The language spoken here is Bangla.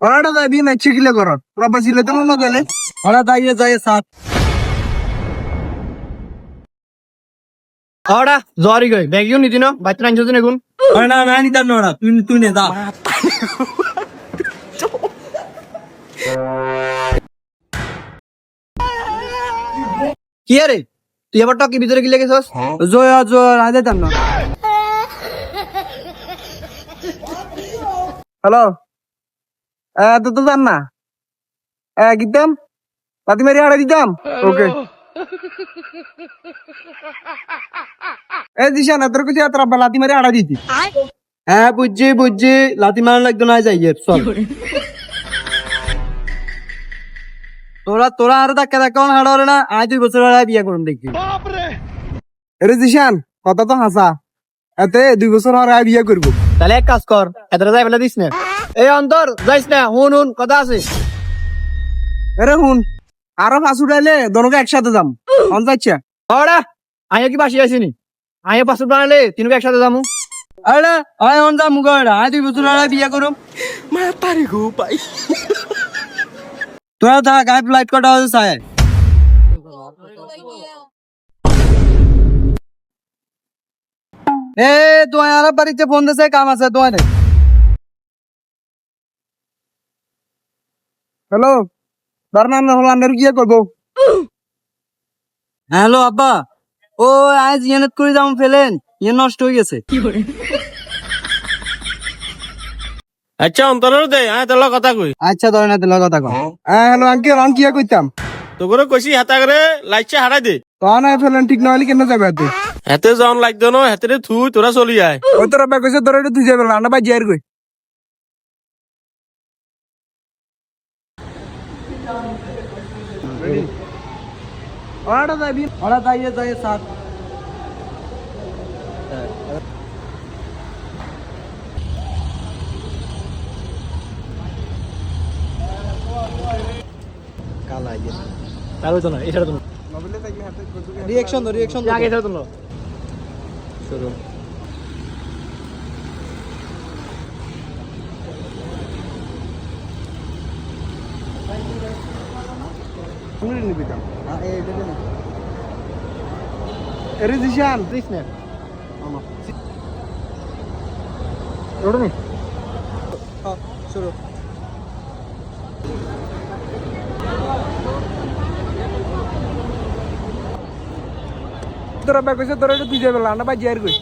ওরা যাবি না চিকিলে করত প্রবাসী ছিলে তো না গেলে ওরা দাইয়ে যায় সাত ওরা জরি গই ব্যাগিও নিতি না বাইতে আনছো দিন এখন ওরা না না নিতাম না ওরা তুই তুই নে দা কি আরে তুই আবার টকি ভিতরে কি লেগেছস? জয় জয় না দিতাম না হ্যালো তো তো জান না গিতাম লাতি মারি হারা দিতাম ওকে দিশান তোর কিছু তোর লাতি মারি হারা দিতি হ্যাঁ বুঝছি বুঝছি লাতি মারা লাগতো না যাই চল তোরা তোরা আর ধাক্কা ধাক্কা হাড়ারে না আজ 2 বছর আগে বিয়ে করুন দেখি এরে দিশান কথা তো হাসা এতে 2 বছর আর বিয়ে করবো তাহলে এক কাজ কর এতটা যাই ফেলে দিস না এই অন্তর যাইস না হুন হুন কথা আছে এরে হুন আরো ফাঁস উঠাইলে দোনোকে একসাথে যাম অন যাচ্ছে ওরা আয়া কি বাসি আসিনি আয়া পাসপোর্ট বানালে তিনকে একসাথে যামু আরে আয় অন যা মুগড়া আজ 2 বছর আগে বিয়ে করুম মা তারি গো পাই তোরা থাক আই ফ্লাইট কটা আছে সায় এ তুই আর বাড়িতে ফোন দিছে কাম আছে তুই নে হ্যালো বারনাম না হলো আন্ডার গিয়ে করবো হ্যালো আব্বা ও আজ ইয়ানত করে যাম ফেলেন ইয়ে নষ্ট হয়ে গেছে আচ্ছা অন্তর দে হ্যাঁ তোর কথা কই আচ্ছা ধরে না দিলা কথা কম হ্যালো আঙ্কেল অন কিয়া কইতাম তো করে কইছি হাতা করে লাইটছে হারাই দে তখন ফেলেন ঠিক না হলে কেন যাবে হাতে হাতে যাওন লাগতো না হাতে থুই তোরা চলি আয় ওই তোর ব্যাগ কইছে তোর তুই যাবে না ভাই জিয়ার কই ওরা যাবি ওরা দাইয়ে যায় সাত তাহলে তো না এটা তো না রিঅ্যাকশন রিঅ্যাকশন আগে এটা তো না এরে দিশান দিস না ওটা নে শুরু তোর ব্যাগ কইছে তোর তুই যাবে না ভাই জিয়ার কই